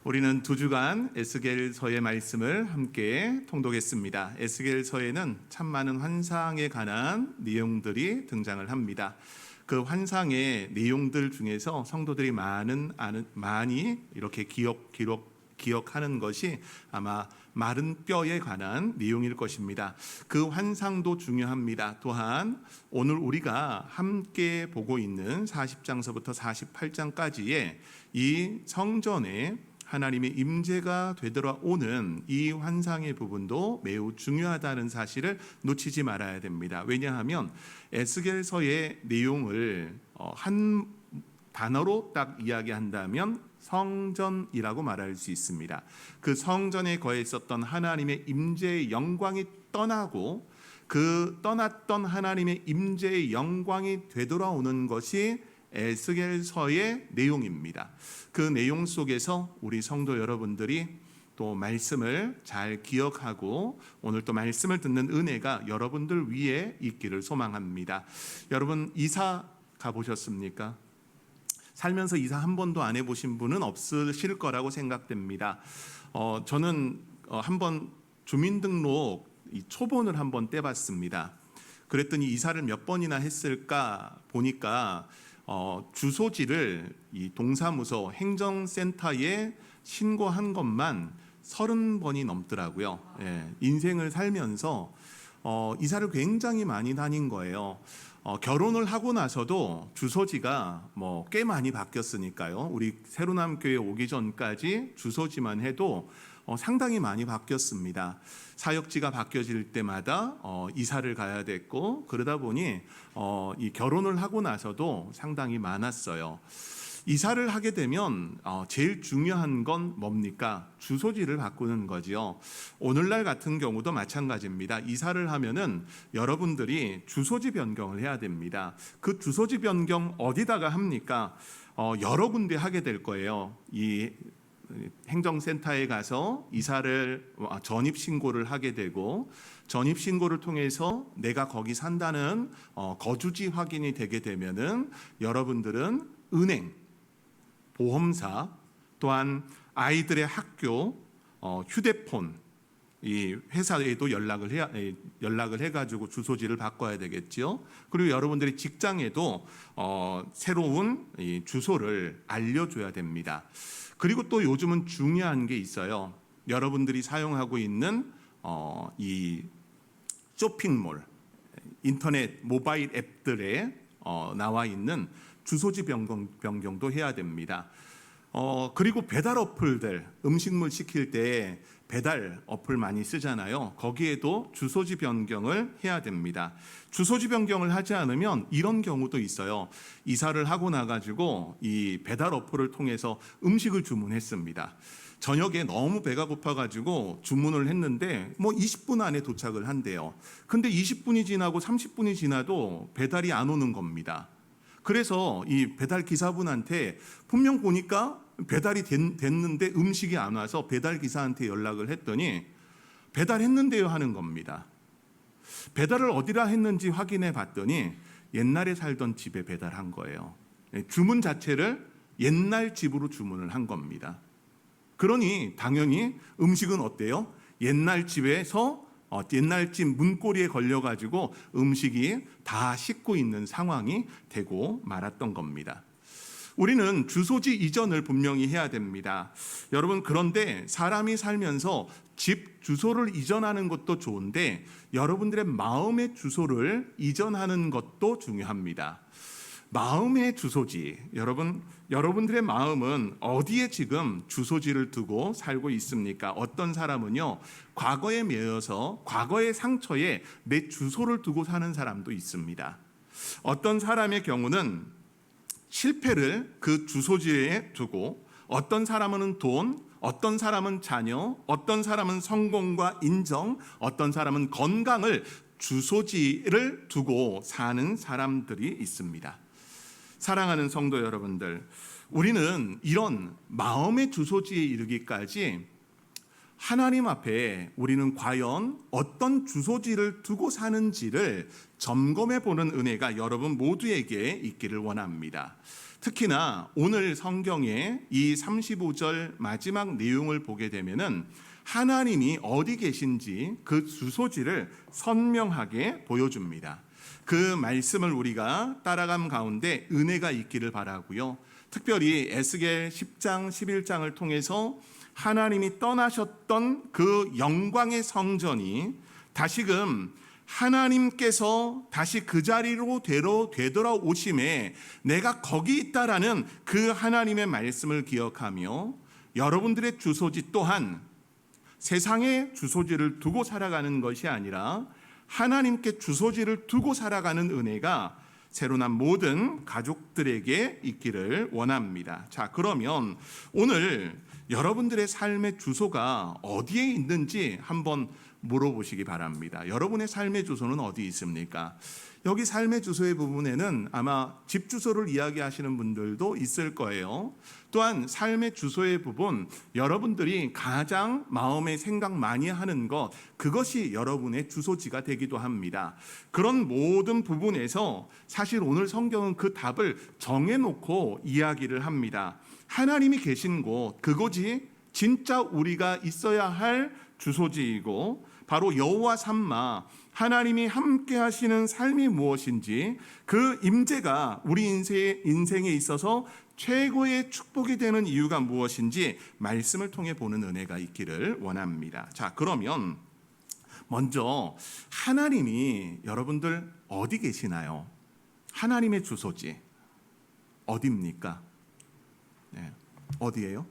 우리는 두 주간 에스겔서의 말씀을 함께 통독했습니다. 에스겔서에는 참 많은 환상에 관한 내용들이 등장을 합니다. 그 환상의 내용들 중에서 성도들이 많이 이렇게 기억하는 것이 아마 마른 뼈에 관한 내용일 것입니다. 그 환상도 중요합니다. 또한 오늘 우리가 함께 보고 있는 40장서부터 48장까지의 이 성전에 하나님의 임재가 되돌아오는 이 환상의 부분도 매우 중요하다는 사실을 놓치지 말아야 됩니다. 왜냐하면 에스겔서의 내용을 한 단어로 딱 이야기한다면 성전이라고 말할 수 있습니다. 그 성전에 거해 있었던 하나님의 임재의 영광이 떠나고 그 떠났던 하나님의 임재의 영광이 되돌아오는 것이 에스겔서의 내용입니다. 그 내용 속에서 우리 성도 여러분들이 또 말씀을 잘 기억하고 오늘 또 말씀을 듣는 은혜가 여러분들 위에 있기를 소망합니다. 여러분 이사 가보셨습니까? 살면서 이사 한 번도 안 해보신 분은 없으실 거라고 생각됩니다. 저는 한번 주민등록 초본을 한번 떼봤습니다. 그랬더니 이사를 몇 번이나 했을까 보니까 주소지를 이 동사무소 행정센터에 신고한 것만 30번이 넘더라고요. 인생을 살면서 이사를 굉장히 많이 다닌 거예요. 결혼을 하고 나서도 주소지가 꽤 많이 바뀌었으니까요. 우리 새로남교회 오기 전까지 주소지만 해도 상당히 많이 바뀌었습니다. 사역지가 바뀌어질 때마다 이사를 가야 됐고 그러다 보니 이 결혼을 하고 나서도 상당히 많았어요. 이사를 하게 되면 제일 중요한 건 뭡니까? 주소지를 바꾸는 거지요. 오늘날 같은 경우도 마찬가지입니다. 이사를 하면은 여러분들이 주소지 변경을 해야 됩니다. 그 주소지 변경 어디다가 합니까? 여러 군데 하게 될 거예요. 이 행정센터에 가서 이사를 전입신고를 하게 되고 전입신고를 통해서 내가 거기 산다는 거주지 확인이 되게 되면은 여러분들은 은행, 보험사, 또한 아이들의 학교, 휴대폰, 이 회사에도 연락을 해가지고 주소지를 바꿔야 되겠죠. 그리고 여러분들이 직장에도 새로운 이 주소를 알려줘야 됩니다. 그리고 또 요즘은 중요한 게 있어요. 여러분들이 사용하고 있는 이 쇼핑몰, 인터넷 모바일 앱들에 나와 있는 주소지 변경도 해야 됩니다. 그리고 배달 어플들, 음식물 시킬 때 배달 어플 많이 쓰잖아요. 거기에도 주소지 변경을 해야 됩니다. 주소지 변경을 하지 않으면 이런 경우도 있어요. 이사를 하고 나가지고 이 배달 어플을 통해서 음식을 주문했습니다. 저녁에 너무 배가 고파가지고 주문을 했는데 20분 안에 도착을 한대요. 근데 20분이 지나고 30분이 지나도 배달이 안 오는 겁니다. 그래서 이 배달 기사분한테 분명 보니까 배달이 됐는데 음식이 안 와서 배달 기사한테 연락을 했더니 배달했는데요 하는 겁니다. 배달을 어디다 했는지 확인해 봤더니 옛날에 살던 집에 배달한 거예요. 주문 자체를 옛날 집으로 주문을 한 겁니다. 그러니 당연히 음식은 어때요? 옛날 집에서 옛날 집 문고리에 걸려가지고 음식이 다 식고 있는 상황이 되고 말았던 겁니다. 우리는 주소지 이전을 분명히 해야 됩니다. 여러분, 그런데 사람이 살면서 집 주소를 이전하는 것도 좋은데 여러분들의 마음의 주소를 이전하는 것도 중요합니다. 마음의 주소지, 여러분들의 마음은 어디에 지금 주소지를 두고 살고 있습니까? 어떤 사람은요, 과거에 매여서 과거의 상처에 내 주소를 두고 사는 사람도 있습니다. 어떤 사람의 경우는 실패를 그 주소지에 두고, 어떤 사람은 돈, 어떤 사람은 자녀, 어떤 사람은 성공과 인정, 어떤 사람은 건강을 주소지를 두고 사는 사람들이 있습니다. 사랑하는 성도 여러분들, 우리는 이런 마음의 주소지에 이르기까지 하나님 앞에 우리는 과연 어떤 주소지를 두고 사는지를 점검해 보는 은혜가 여러분 모두에게 있기를 원합니다. 특히나 오늘 성경의 이 35절 마지막 내용을 보게 되면은 하나님이 어디 계신지 그 주소지를 선명하게 보여줍니다. 그 말씀을 우리가 따라감 가운데 은혜가 있기를 바라고요. 특별히 에스겔 10장 11장을 통해서 하나님이 떠나셨던 그 영광의 성전이 다시금 하나님께서 다시 그 자리로 되돌아오심에 내가 거기 있다라는 그 하나님의 말씀을 기억하며 여러분들의 주소지 또한 세상의 주소지를 두고 살아가는 것이 아니라 하나님께 주소지를 두고 살아가는 은혜가 새로 난 모든 가족들에게 있기를 원합니다. 자, 그러면 오늘 여러분들의 삶의 주소가 어디에 있는지 한번 물어보시기 바랍니다. 여러분의 삶의 주소는 어디 있습니까? 여기 삶의 주소의 부분에는 아마 집 주소를 이야기하시는 분들도 있을 거예요. 또한 삶의 주소의 부분, 여러분들이 가장 마음에 생각 많이 하는 것, 그것이 여러분의 주소지가 되기도 합니다. 그런 모든 부분에서 사실 오늘 성경은 그 답을 정해놓고 이야기를 합니다. 하나님이 계신 곳, 그곳이 진짜 우리가 있어야 할 주소지이고 바로 여호와 삼마, 하나님이 함께 하시는 삶이 무엇인지 그 임재가 우리 인생에 있어서 최고의 축복이 되는 이유가 무엇인지 말씀을 통해 보는 은혜가 있기를 원합니다. 자, 그러면 먼저 하나님이 여러분들 어디 계시나요? 하나님의 주소지 어디입니까? 네, 어디예요?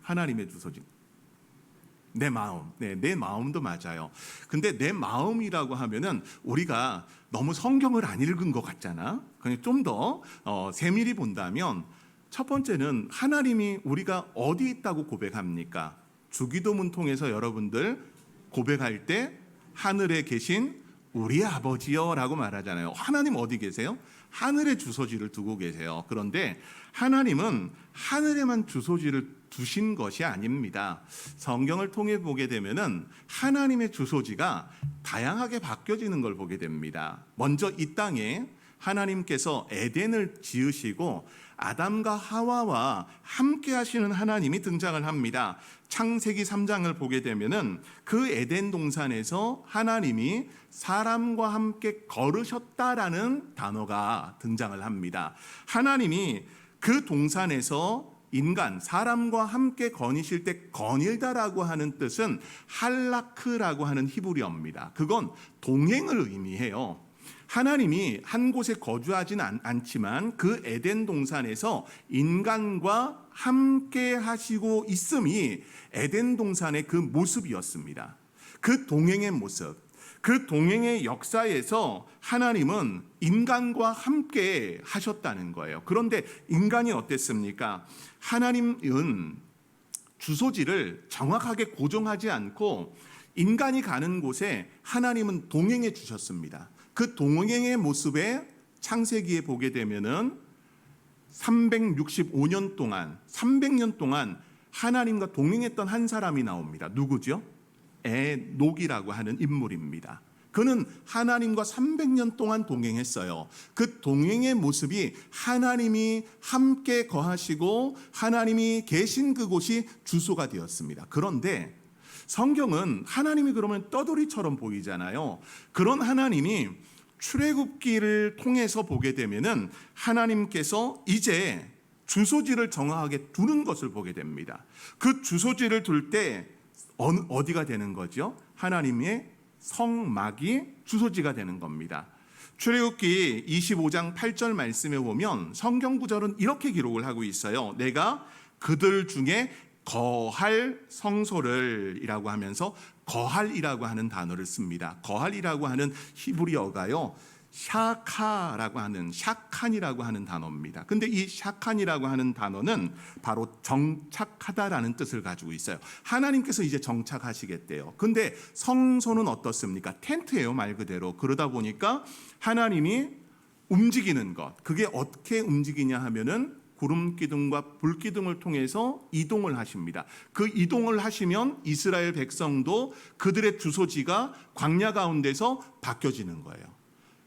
하나님의 주소지. 내 마음, 내 마음도 맞아요. 근데 내 마음이라고 하면은 우리가 너무 성경을 안 읽은 것 같잖아. 그냥 좀 더 세밀히 본다면 첫 번째는 하나님이 우리가 어디 있다고 고백합니까? 주기도문 통해서 여러분들 고백할 때 하늘에 계신 우리 아버지여라고 말하잖아요. 하나님 어디 계세요? 하늘에 주소지를 두고 계세요. 그런데 하나님은 하늘에만 주소지를 두신 것이 아닙니다. 성경을 통해 보게 되면은 하나님의 주소지가 다양하게 바뀌어지는 걸 보게 됩니다. 먼저 이 땅에 하나님께서 에덴을 지으시고 아담과 하와와 함께 하시는 하나님이 등장을 합니다. 창세기 3장을 보게 되면은 그 에덴 동산에서 하나님이 사람과 함께 걸으셨다라는 단어가 등장을 합니다. 하나님이 그 동산에서 인간, 사람과 함께 거니실 때 거닐다라고 하는 뜻은 할라크라고 하는 히브리어입니다. 그건 동행을 의미해요. 하나님이 한 곳에 거주하지는 않지만 그 에덴 동산에서 인간과 함께 하시고 있음이 에덴 동산의 그 모습이었습니다. 그 동행의 모습, 그 동행의 역사에서 하나님은 인간과 함께 하셨다는 거예요. 그런데 인간이 어땠습니까? 하나님은 주소지를 정확하게 고정하지 않고 인간이 가는 곳에 하나님은 동행해 주셨습니다. 그 동행의 모습에 창세기에 보게 되면은 365년 동안 300년 동안 하나님과 동행했던 한 사람이 나옵니다. 누구죠? 에녹이라고 하는 인물입니다. 그는 하나님과 300년 동안 동행했어요. 그 동행의 모습이 하나님이 함께 거하시고 하나님이 계신 그곳이 주소가 되었습니다. 그런데 성경은 하나님이 그러면 떠돌이처럼 보이잖아요. 그런 하나님이 출애굽기를 통해서 보게 되면은 하나님께서 이제 주소지를 정확하게 두는 것을 보게 됩니다. 그 주소지를 둘 때 어디가 되는 거죠? 하나님의 성막이 주소지가 되는 겁니다. 출애굽기 25장 8절 말씀에 보면 성경 구절은 이렇게 기록을 하고 있어요. 내가 그들 중에 거할 성소를 이라고 하면서 거할이라고 하는 단어를 씁니다. 거할이라고 하는 히브리어가요, 샤카라고 하는 샤칸이라고 하는 단어입니다. 근데 이 샤칸이라고 하는 단어는 바로 정착하다라는 뜻을 가지고 있어요. 하나님께서 이제 정착하시겠대요. 근데 성소는 어떻습니까? 텐트예요, 말 그대로. 그러다 보니까 하나님이 움직이는 것, 그게 어떻게 움직이냐 하면은 구름 기둥과 불 기둥을 통해서 이동을 하십니다. 그 이동을 하시면 이스라엘 백성도 그들의 주소지가 광야 가운데서 바뀌어지는 거예요.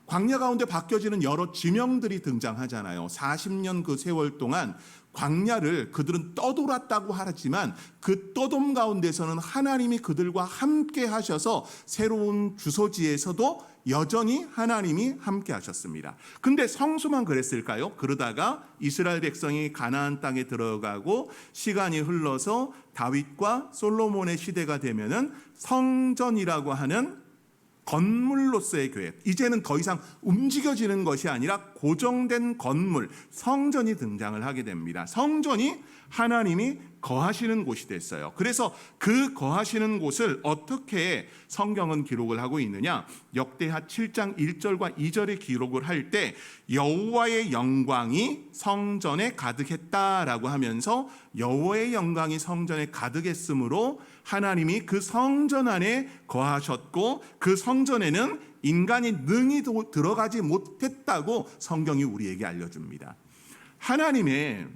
광야 가운데 바뀌어지는 여러 지명들이 등장하잖아요. 40년 그 세월 동안 광야를 그들은 떠돌았다고 하지만 그 떠돔 가운데서는 하나님이 그들과 함께 하셔서 새로운 주소지에서도 여전히 하나님이 함께 하셨습니다. 근데 성수만 그랬을까요? 그러다가 이스라엘 백성이 가나안 땅에 들어가고 시간이 흘러서 다윗과 솔로몬의 시대가 되면은 성전이라고 하는 건물로서의 교회, 이제는 더 이상 움직여지는 것이 아니라 고정된 건물, 성전이 등장을 하게 됩니다. 성전이 하나님이 거하시는 곳이 됐어요. 그래서 그 거하시는 곳을 어떻게 성경은 기록을 하고 있느냐? 역대하 7장 1절과 2절에 기록을 할 때 여호와의 영광이 성전에 가득했다라고 하면서 여호와의 영광이 성전에 가득했으므로 하나님이 그 성전 안에 거하셨고 그 성전에는 인간이 능히 들어가지 못했다고 성경이 우리에게 알려줍니다. 하나님의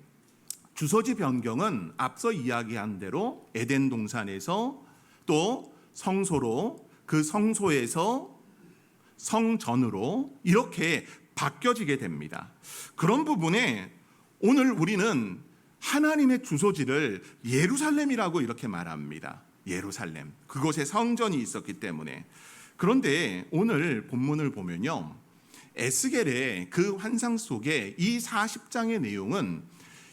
주소지 변경은 앞서 이야기한 대로 에덴 동산에서 또 성소로, 그 성소에서 성전으로 이렇게 바뀌어지게 됩니다. 그런 부분에 오늘 우리는 하나님의 주소지를 예루살렘이라고 이렇게 말합니다. 예루살렘. 그곳에 성전이 있었기 때문에. 그런데 오늘 본문을 보면요, 에스겔의 그 환상 속에 이 40장의 내용은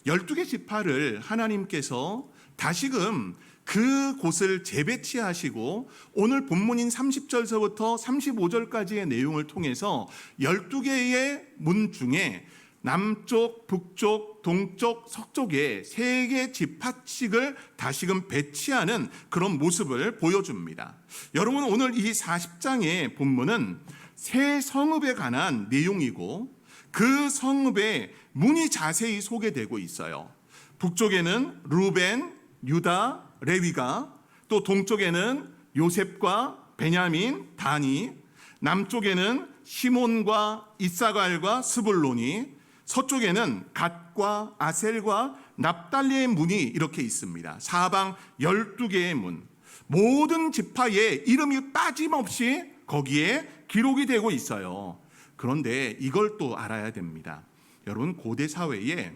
12개 지파를 하나님께서 다시금 그곳을 재배치하시고 오늘 본문인 30절서부터 35절까지의 내용을 통해서 12개의 문 중에 남쪽, 북쪽, 동쪽, 서쪽에 3개 지파씩을 다시금 배치하는 그런 모습을 보여줍니다. 여러분, 오늘 이 40장의 본문은 새 성읍에 관한 내용이고 그 성읍의 문이 자세히 소개되고 있어요. 북쪽에는 루벤, 유다, 레위가, 또 동쪽에는 요셉과 베냐민, 다니, 남쪽에는 시몬과 이사갈과 스불론이, 서쪽에는 갓과 아셀과 납달리의 문이 이렇게 있습니다. 사방 12개의 문, 모든 지파의 이름이 빠짐없이 거기에 기록이 되고 있어요. 그런데 이걸 또 알아야 됩니다. 여러분, 고대 사회에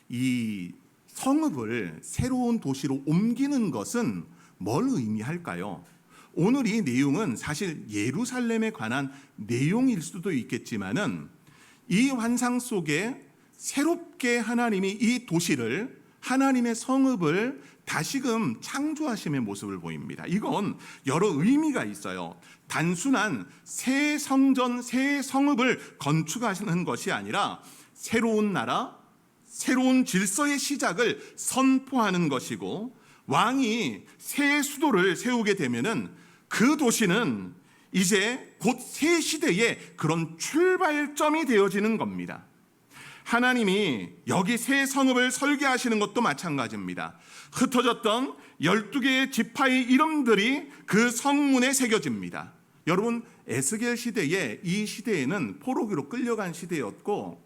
이 성읍을 새로운 도시로 옮기는 것은 뭘 의미할까요? 오늘 이 내용은 사실 예루살렘에 관한 내용일 수도 있겠지만은 이 환상 속에 새롭게 하나님이 이 도시를, 하나님의 성읍을 다시금 창조하심의 모습을 보입니다. 이건 여러 의미가 있어요. 단순한 새 성전, 새 성읍을 건축하시는 것이 아니라 새로운 나라, 새로운 질서의 시작을 선포하는 것이고, 왕이 새 수도를 세우게 되면은 그 도시는 이제 곧 새 시대의 그런 출발점이 되어지는 겁니다. 하나님이 여기 새 성읍을 설계하시는 것도 마찬가지입니다. 흩어졌던 12개의 지파의 이름들이 그 성문에 새겨집니다. 여러분, 에스겔 시대에, 이 시대에는 포로기로 끌려간 시대였고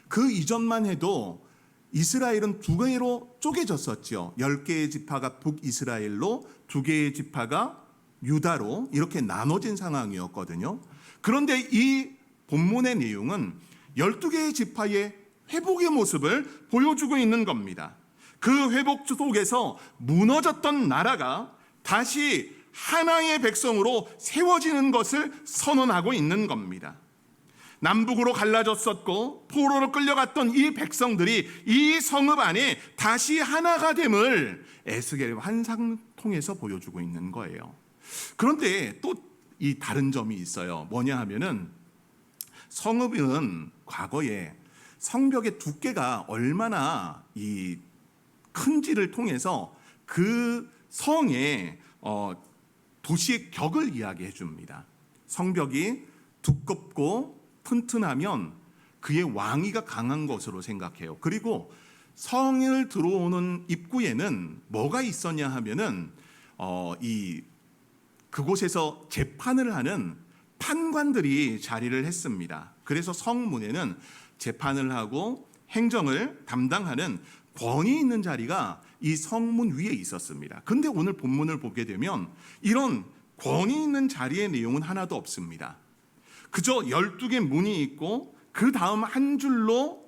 그 이전만 해도 이스라엘은 2개로 쪼개졌었죠. 10개의 지파가 북이스라엘로, 2개의 지파가 유다로 이렇게 나눠진 상황이었거든요. 그런데 이 본문의 내용은 12개의 지파의 회복의 모습을 보여주고 있는 겁니다. 그 회복 속에서 무너졌던 나라가 다시 하나의 백성으로 세워지는 것을 선언하고 있는 겁니다. 남북으로 갈라졌었고 포로로 끌려갔던 이 백성들이 이 성읍 안에 다시 하나가 됨을 에스겔 환상 통해서 보여주고 있는 거예요. 그런데 또 이 다른 점이 있어요. 뭐냐 하면은 성읍은 과거에 성벽의 두께가 얼마나 이 큰지를 통해서 그 성의 도시의 격을 이야기해 줍니다. 성벽이 두껍고 튼튼하면 그의 왕위가 강한 것으로 생각해요. 그리고 성을 들어오는 입구에는 뭐가 있었냐 하면은 그곳에서 재판을 하는 판관들이 자리를 했습니다. 그래서 성문에는 재판을 하고 행정을 담당하는 권위 있는 자리가 이 성문 위에 있었습니다. 근데 오늘 본문을 보게 되면 이런 권위 있는 자리의 내용은 하나도 없습니다. 그저 12개 문이 있고 그 다음 한 줄로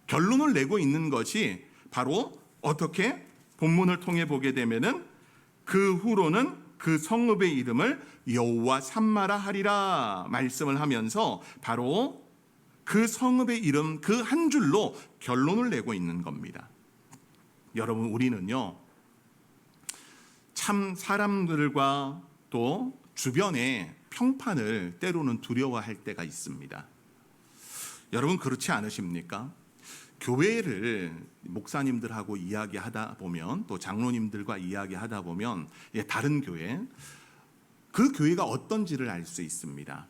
결론을 내고 있는 것이 바로 어떻게 본문을 통해 보게 되면은 그 후로는 그 성읍의 이름을 여호와 삼마라 하리라 말씀을 하면서 바로 그 성읍의 이름 그 한 줄로 결론을 내고 있는 겁니다. 여러분, 우리는요 참 사람들과 또 주변의 평판을 때로는 두려워할 때가 있습니다. 여러분, 그렇지 않으십니까? 교회를 목사님들하고 이야기하다 보면, 또 장로님들과 이야기하다 보면 다른 교회, 그 교회가 어떤지를 알 수 있습니다.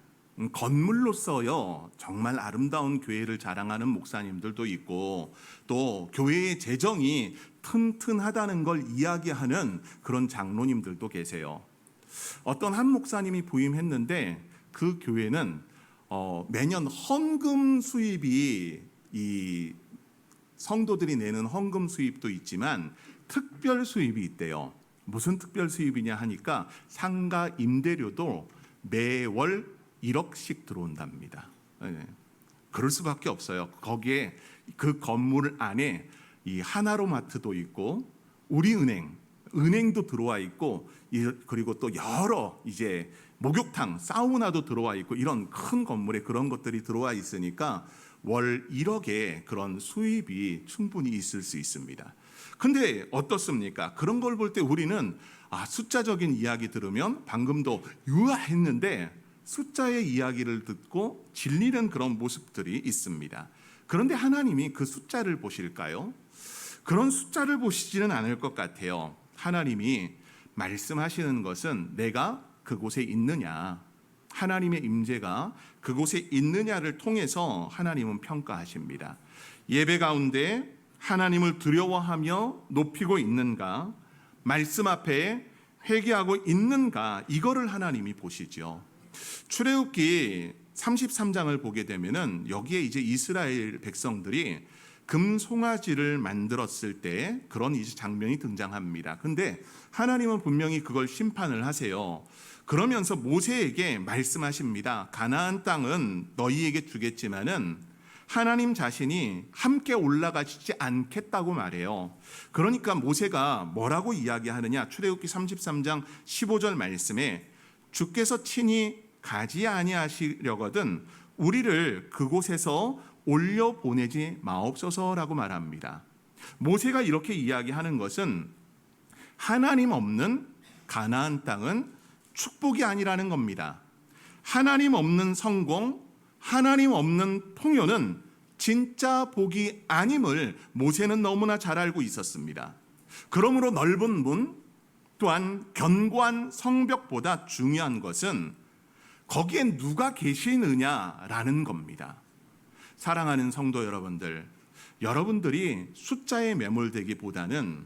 건물로서요 정말 아름다운 교회를 자랑하는 목사님들도 있고, 또 교회의 재정이 튼튼하다는 걸 이야기하는 그런 장로님들도 계세요. 어떤 한 목사님이 부임했는데 그 교회는 매년 헌금 수입이, 이 성도들이 내는 헌금 수입도 있지만 특별 수입이 있대요. 무슨 특별 수입이냐 하니까 상가 임대료도 매월 1억씩 들어온답니다. 그럴 수밖에 없어요. 거기에 그 건물 안에 이 하나로마트도 있고 은행도 들어와 있고, 그리고 또 여러 이제 목욕탕, 사우나도 들어와 있고, 이런 큰 건물에 그런 것들이 들어와 있으니까 월 1억의 그런 수입이 충분히 있을 수 있습니다. 근데 어떻습니까? 그런 걸 볼 때 우리는 숫자적인 이야기 들으면 방금도 유아했는데 숫자의 이야기를 듣고 질리는 그런 모습들이 있습니다. 그런데 하나님이 그 숫자를 보실까요? 그런 숫자를 보시지는 않을 것 같아요. 하나님이 말씀하시는 것은 내가 그곳에 있느냐, 하나님의 임재가 그곳에 있느냐를 통해서 하나님은 평가하십니다. 예배 가운데 하나님을 두려워하며 높이고 있는가, 말씀 앞에 회개하고 있는가, 이거를 하나님이 보시죠. 출애굽기 33장을 보게 되면은 여기에 이제 이스라엘 백성들이 금송아지를 만들었을 때 그런 이제 장면이 등장합니다. 근데 하나님은 분명히 그걸 심판을 하세요. 그러면서 모세에게 말씀하십니다. 가나안 땅은 너희에게 주겠지만은 하나님 자신이 함께 올라가시지 않겠다고 말해요. 그러니까 모세가 뭐라고 이야기하느냐? 출애굽기 33장 15절 말씀에 주께서 친히 가지 아니하시려거든 우리를 그곳에서 올려 보내지 마옵소서라고 말합니다. 모세가 이렇게 이야기하는 것은 하나님 없는 가나안 땅은 축복이 아니라는 겁니다. 하나님 없는 성공, 하나님 없는 풍요는 진짜 복이 아님을 모세는 너무나 잘 알고 있었습니다. 그러므로 넓은 문, 또한 견고한 성벽보다 중요한 것은 거기에 누가 계시느냐라는 겁니다. 사랑하는 성도 여러분들, 여러분들이 숫자에 매몰되기보다는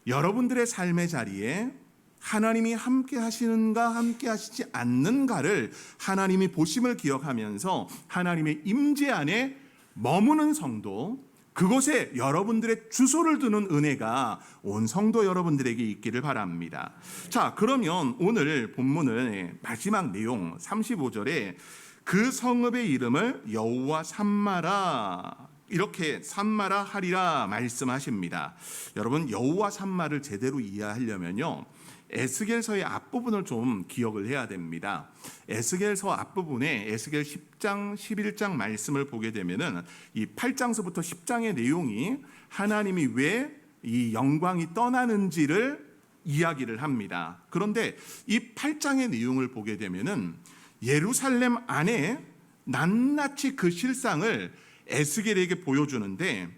여러분들의 삶의 자리에 하나님이 함께 하시는가 함께 하시지 않는가를 하나님이 보심을 기억하면서 하나님의 임재 안에 머무는 성도, 그곳에 여러분들의 주소를 두는 은혜가 온 성도 여러분들에게 있기를 바랍니다. 자, 그러면 오늘 본문의 마지막 내용 35절에 그 성읍의 이름을 여호와 삼마라, 이렇게 삼마라 하리라 말씀하십니다. 여러분, 여호와 삼마를 제대로 이해하려면요 에스겔서의 앞부분을 좀 기억을 해야 됩니다. 에스겔서 앞부분에 에스겔 10장 11장 말씀을 보게 되면은 이 8장서부터 10장의 내용이 하나님이 왜 이 영광이 떠나는지를 이야기를 합니다. 그런데 이 8장의 내용을 보게 되면은 예루살렘 안에 낱낱이 그 실상을 에스겔에게 보여주는데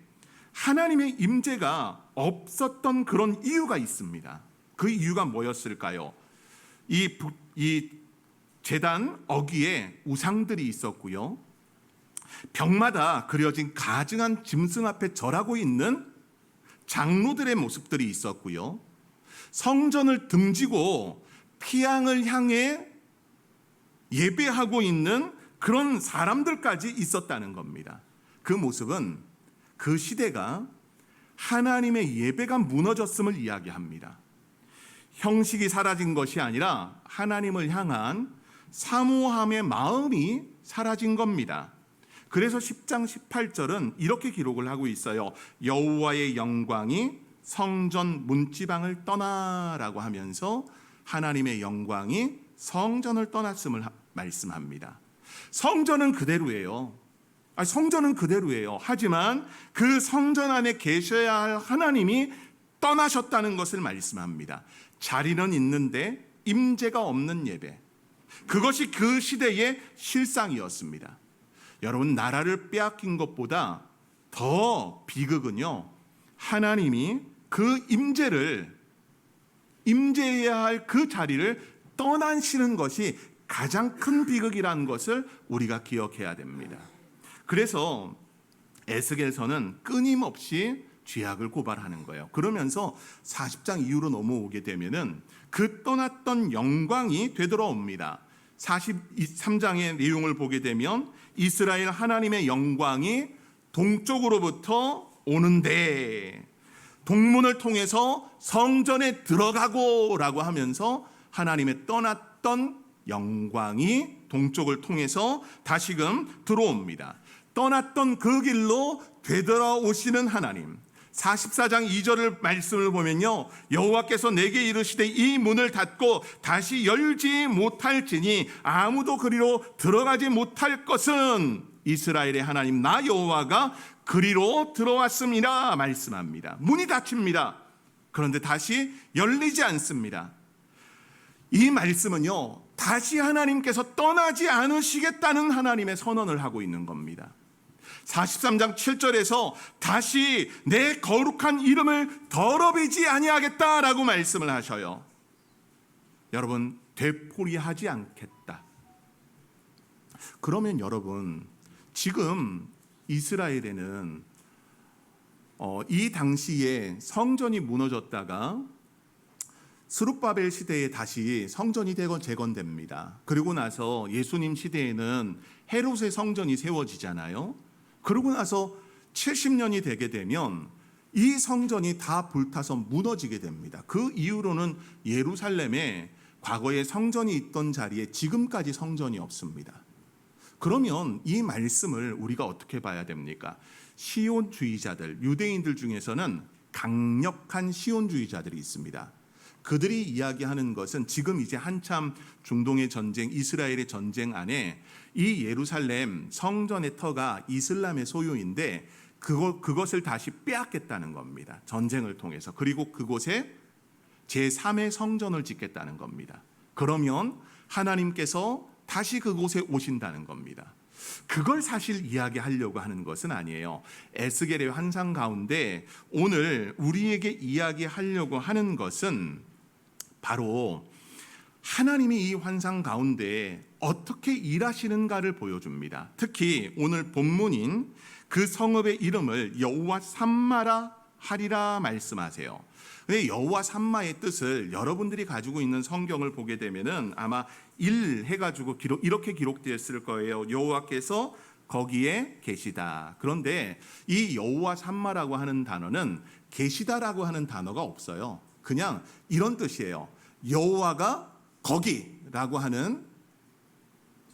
하나님의 임재가 없었던 그런 이유가 있습니다. 그 이유가 뭐였을까요? 이 제단 어귀에 우상들이 있었고요. 벽마다 그려진 가증한 짐승 앞에 절하고 있는 장로들의 모습들이 있었고요. 성전을 등지고 피향을 향해 예배하고 있는 그런 사람들까지 있었다는 겁니다. 그 모습은 그 시대가 하나님의 예배가 무너졌음을 이야기합니다. 형식이 사라진 것이 아니라 하나님을 향한 사모함의 마음이 사라진 겁니다. 그래서 10장 18절은 이렇게 기록을 하고 있어요. 여호와의 영광이 성전 문지방을 떠나라고 하면서 하나님의 영광이 성전을 떠났음을 말씀합니다. 성전은 그대로예요. 성전은 그대로예요. 하지만 그 성전 안에 계셔야 할 하나님이 떠나셨다는 것을 말씀합니다. 자리는 있는데 임재가 없는 예배. 그것이 그 시대의 실상이었습니다. 여러분, 나라를 빼앗긴 것보다 더 비극은요, 하나님이 그 임재해야 할 그 자리를 떠나시는 것이 가장 큰 비극이라는 것을 우리가 기억해야 됩니다. 그래서 에스겔서는 끊임없이 죄악을 고발하는 거예요. 그러면서 40장 이후로 넘어오게 되면은 그 떠났던 영광이 되돌아옵니다. 43장의 내용을 보게 되면 이스라엘 하나님의 영광이 동쪽으로부터 오는데 동문을 통해서 성전에 들어가고라고 하면서 하나님의 떠났던 영광이 동쪽을 통해서 다시금 들어옵니다. 떠났던 그 길로 되돌아오시는 하나님. 44장 2절을 말씀을 보면요, 여호와께서 내게 이르시되 이 문을 닫고 다시 열지 못할지니 아무도 그리로 들어가지 못할 것은 이스라엘의 하나님 나 여호와가 그리로 들어왔습니다 말씀합니다. 문이 닫힙니다. 그런데 다시 열리지 않습니다. 이 말씀은요, 다시 하나님께서 떠나지 않으시겠다는 하나님의 선언을 하고 있는 겁니다. 43장 7절에서 다시 내 거룩한 이름을 더럽히지 아니하겠다라고 말씀을 하셔요. 여러분, 되풀이하지 않겠다. 그러면 여러분, 지금 이스라엘에는 이 당시에 성전이 무너졌다가 스룹바벨 시대에 다시 성전이 재건됩니다. 그리고 나서 예수님 시대에는 헤롯의 성전이 세워지잖아요. 그러고 나서 70년이 되게 되면 이 성전이 다 불타서 무너지게 됩니다. 그 이후로는 예루살렘에 과거에 성전이 있던 자리에 지금까지 성전이 없습니다. 그러면 이 말씀을 우리가 어떻게 봐야 됩니까? 시온주의자들, 유대인들 중에서는 강력한 시온주의자들이 있습니다. 그들이 이야기하는 것은 지금 이제 한참 중동의 전쟁, 이스라엘의 전쟁 안에 이 예루살렘 성전의 터가 이슬람의 소유인데 그것을 다시 빼앗겠다는 겁니다. 전쟁을 통해서. 그리고 그곳에 제3의 성전을 짓겠다는 겁니다. 그러면 하나님께서 다시 그곳에 오신다는 겁니다. 그걸 사실 이야기하려고 하는 것은 아니에요. 에스겔의 환상 가운데 오늘 우리에게 이야기하려고 하는 것은 바로 하나님이 이 환상 가운데 어떻게 일하시는가를 보여줍니다. 특히 오늘 본문인 그 성읍의 이름을 여호와 삼마라 하리라 말씀하세요. 근데 여호와 삼마의 뜻을 여러분들이 가지고 있는 성경을 보게 되면은 아마 1 해가지고 이렇게 기록되었을 거예요. 여호와께서 거기에 계시다. 그런데 이 여호와 삼마라고 하는 단어는 계시다라고 하는 단어가 없어요. 그냥 이런 뜻이에요. 여호와가 거기라고 하는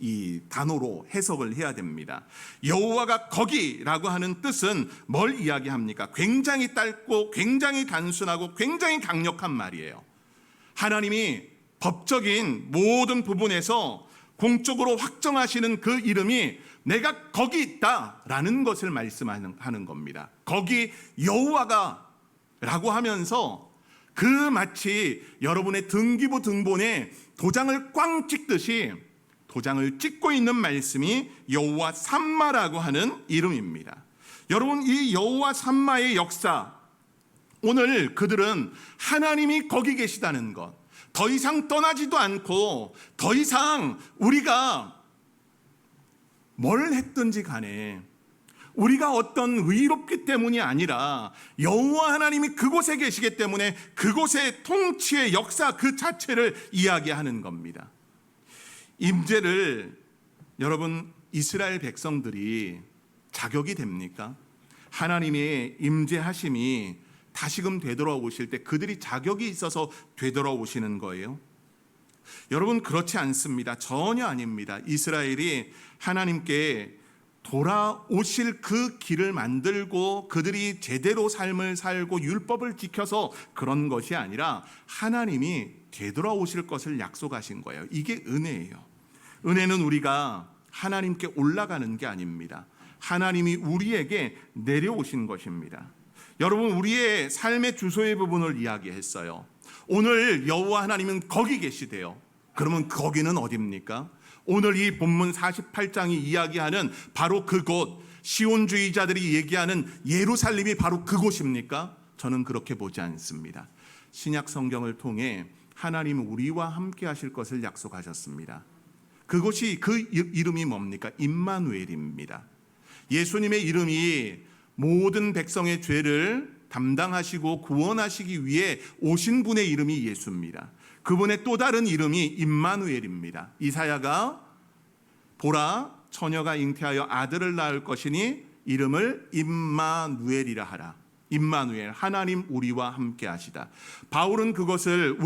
이 단어로 해석을 해야 됩니다. 여호와가 거기라고 하는 뜻은 뭘 이야기합니까? 굉장히 짧고 굉장히 단순하고 굉장히 강력한 말이에요. 하나님이 법적인 모든 부분에서 공적으로 확정하시는 그 이름이 내가 거기 있다라는 것을 말씀하는 겁니다. 거기 여호와가 라고 하면서 그 마치 여러분의 등기부 등본에 도장을 꽝 찍듯이 도장을 찍고 있는 말씀이 여호와 삼마라고 하는 이름입니다. 여러분, 이 여호와 삼마의 역사, 오늘 그들은 하나님이 거기 계시다는 것, 더 이상 떠나지도 않고 더 이상 우리가 뭘 했든지 간에 우리가 어떤 의롭기 때문이 아니라 여호와 하나님이 그곳에 계시기 때문에 그곳의 통치의 역사 그 자체를 이야기하는 겁니다. 임재를 여러분, 이스라엘 백성들이 자격이 됩니까? 하나님의 임재하심이 다시금 되돌아오실 때 그들이 자격이 있어서 되돌아오시는 거예요? 여러분, 그렇지 않습니다. 전혀 아닙니다. 이스라엘이 하나님께 돌아오실 그 길을 만들고 그들이 제대로 삶을 살고 율법을 지켜서 그런 것이 아니라 하나님이 되돌아오실 것을 약속하신 거예요. 이게 은혜예요. 은혜는 우리가 하나님께 올라가는 게 아닙니다. 하나님이 우리에게 내려오신 것입니다. 여러분, 우리의 삶의 주소의 부분을 이야기했어요. 오늘 여호와 하나님은 거기 계시대요. 그러면 거기는 어디입니까? 오늘 이 본문 48장이 이야기하는 바로 그곳, 시온주의자들이 얘기하는 예루살렘이 바로 그곳입니까? 저는 그렇게 보지 않습니다. 신약 성경을 통해 하나님은 우리와 함께 하실 것을 약속하셨습니다. 그곳이, 그 이름이 뭡니까? 임마누엘입니다. 예수님의 이름이 모든 백성의 죄를 담당하시고 구원하시기 위해 오신 분의 이름이 예수입니다. 그분의 또 다른 이름이 임마누엘입니다. 이사야가 보라, 처녀가 잉태하여 아들을 낳을 것이니 이름을 임마누엘이라 하라. 임마누엘, 하나님 우리와 함께 하시다. 바울은 그것을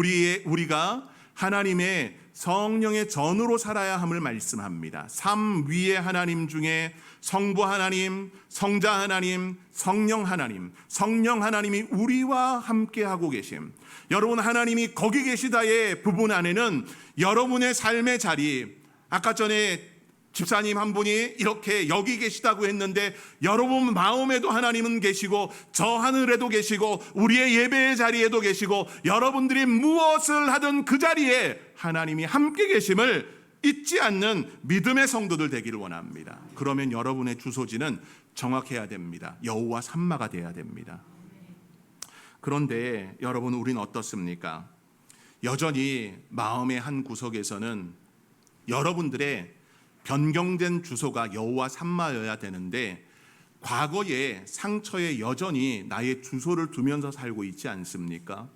우리가 하나님의 성령의 전으로 살아야 함을 말씀합니다. 삼 위의 하나님 중에 성부 하나님, 성자 하나님, 성령 하나님, 성령 하나님이 우리와 함께 하고 계심. 여러분, 하나님이 거기 계시다의 부분 안에는 여러분의 삶의 자리, 아까 전에 집사님 한 분이 이렇게 여기 계시다고 했는데 여러분 마음에도 하나님은 계시고 저 하늘에도 계시고 우리의 예배의 자리에도 계시고 여러분들이 무엇을 하든 그 자리에 하나님이 함께 계심을 잊지 않는 믿음의 성도들 되기를 원합니다. 그러면 여러분의 주소지는 정확해야 됩니다. 여호와 삼마가 돼야 됩니다. 그런데 여러분, 우리는 어떻습니까? 여전히 마음의 한 구석에서는 여러분들의 변경된 주소가 여호와 삼마여야 되는데 과거의 상처에 여전히 나의 주소를 두면서 살고 있지 않습니까?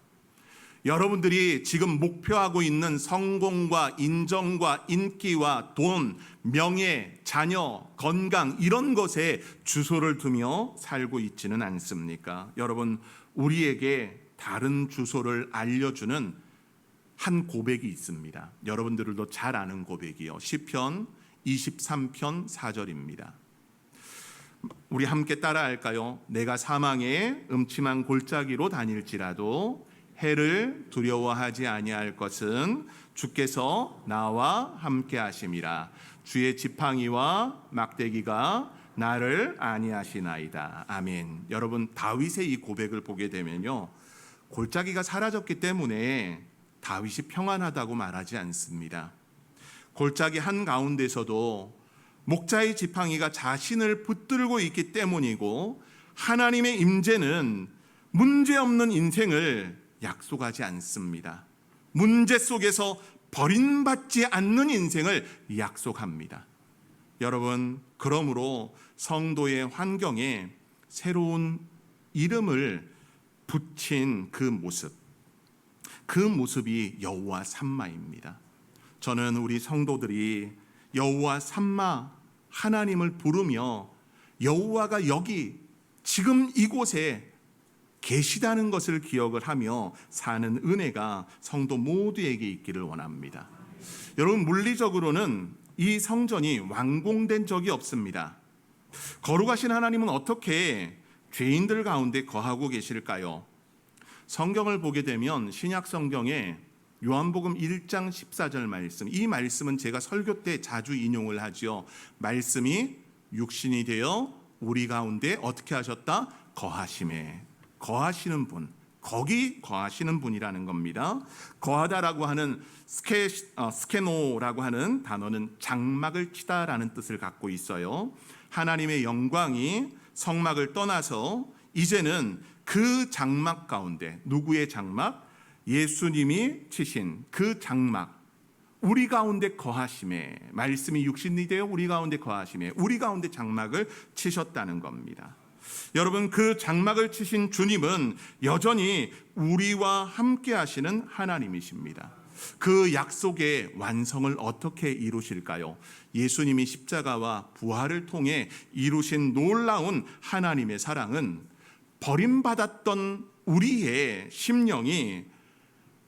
여러분들이 지금 목표하고 있는 성공과 인정과 인기와 돈, 명예, 자녀, 건강 이런 것에 주소를 두며 살고 있지는 않습니까? 여러분, 우리에게 다른 주소를 알려주는 한 고백이 있습니다. 여러분들도 잘 아는 고백이요. 시편 23편 4절입니다. 우리 함께 따라할까요? 내가 사망의 음침한 골짜기로 다닐지라도 해를 두려워하지 아니할 것은 주께서 나와 함께 하심이라. 주의 지팡이와 막대기가 나를 안위하시나이다. 아멘. 여러분, 다윗의 이 고백을 보게 되면요, 골짜기가 사라졌기 때문에 다윗이 평안하다고 말하지 않습니다. 골짜기 한가운데서도 목자의 지팡이가 자신을 붙들고 있기 때문이고 하나님의 임재는 문제없는 인생을 약속하지 않습니다. 문제 속에서 버림받지 않는 인생을 약속합니다. 여러분, 그러므로 성도의 환경에 새로운 이름을 붙인 그 모습이 여호와 삼마입니다. 저는 우리 성도들이 여호와 삼마 하나님을 부르며 여호와가 여기 지금 이곳에 계시다는 것을 기억을 하며 사는 은혜가 성도 모두에게 있기를 원합니다. 여러분, 물리적으로는 이 성전이 완공된 적이 없습니다. 거룩하신 하나님은 어떻게 죄인들 가운데 거하고 계실까요? 성경을 보게 되면 신약 성경에 요한복음 1장 14절 말씀, 이 말씀은 제가 설교 때 자주 인용을 하죠. 말씀이 육신이 되어 우리 가운데 어떻게 하셨다? 거하심에. 거하시는 분, 거기 거하시는 분이라는 겁니다. 거하다라고 하는 스케노라고 하는 단어는 장막을 치다라는 뜻을 갖고 있어요. 하나님의 영광이 성막을 떠나서 이제는 그 장막 가운데, 누구의 장막? 예수님이 치신 그 장막, 우리 가운데 거하심에, 말씀이 육신이 되어 우리 가운데 거하심에, 우리 가운데 장막을 치셨다는 겁니다. 여러분, 그 장막을 치신 주님은 여전히 우리와 함께 하시는 하나님이십니다. 그 약속의 완성을 어떻게 이루실까요? 예수님이 십자가와 부활을 통해 이루신 놀라운 하나님의 사랑은 버림받았던 우리의 심령이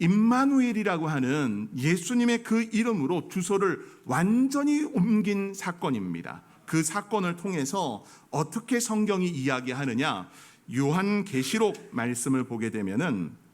임마누엘이라고 하는 예수님의 그 이름으로 주소를 완전히 옮긴 사건입니다. 그 사건을 통해서 어떻게 성경이 이야기하느냐, 요한계시록 말씀을 보게 되면은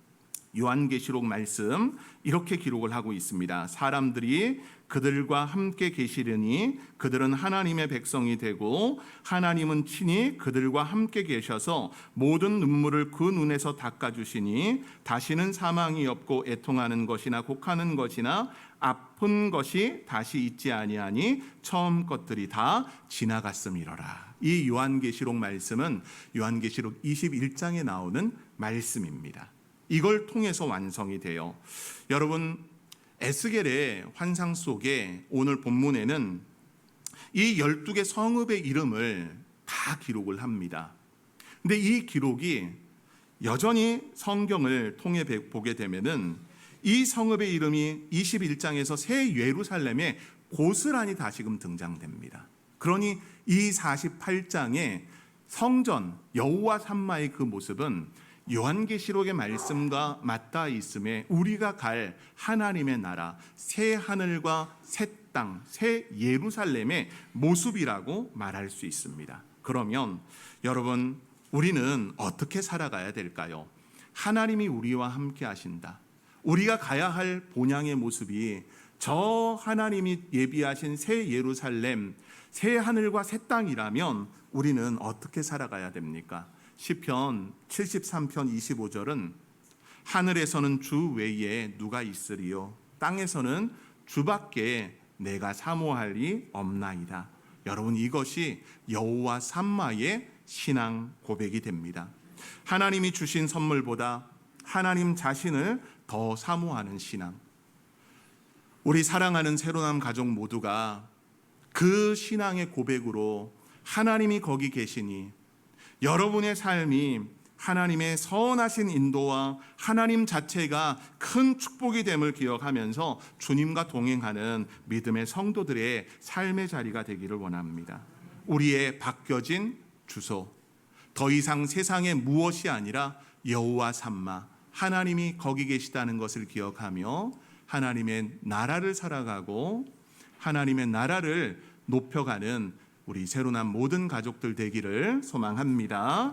요한계시록 말씀 이렇게 기록을 하고 있습니다. 사람들이 그들과 함께 계시려니 그들은 하나님의 백성이 되고 하나님은 친히 그들과 함께 계셔서 모든 눈물을 그 눈에서 닦아주시니 다시는 사망이 없고 애통하는 것이나 곡하는 것이나 아픈 것이 다시 있지 아니하니 처음 것들이 다 지나갔음이로라. 이 요한계시록 말씀은 요한계시록 21장에 나오는 말씀입니다. 이걸 통해서 완성이 돼요. 여러분, 에스겔의 환상 속에 오늘 본문에는 이 12개 성읍의 이름을 다 기록을 합니다. 근데 이 기록이 여전히 성경을 통해 보게 되면은 이 성읍의 이름이 21장에서 새 예루살렘에 고스란히 다시금 등장됩니다. 그러니 이 48장의 성전 여호와 삼마의 그 모습은 요한계시록의 말씀과 맞닿아 있음에 우리가 갈 하나님의 나라, 새 하늘과 새 땅, 새 예루살렘의 모습이라고 말할 수 있습니다. 그러면 여러분, 우리는 어떻게 살아가야 될까요? 하나님이 우리와 함께 하신다. 우리가 가야 할 본향의 모습이 저 하나님이 예비하신 새 예루살렘, 새 하늘과 새 땅이라면 우리는 어떻게 살아가야 됩니까? 시편 73편 25절은 하늘에서는 주 외에 누가 있으리요 땅에서는 주밖에 내가 사모할 리 없나이다. 여러분, 이것이 여호와 삼마의 신앙 고백이 됩니다. 하나님이 주신 선물보다 하나님 자신을 더 사모하는 신앙. 우리 사랑하는 새로남 가족 모두가 그 신앙의 고백으로 하나님이 거기 계시니 여러분의 삶이 하나님의 선하신 인도와 하나님 자체가 큰 축복이 됨을 기억하면서 주님과 동행하는 믿음의 성도들의 삶의 자리가 되기를 원합니다. 우리의 바뀌어진 주소, 더 이상 세상에 무엇이 아니라 여호와 삼마, 하나님이 거기 계시다는 것을 기억하며 하나님의 나라를 살아가고 하나님의 나라를 높여가는 우리 새로난 모든 가족들 되기를 소망합니다.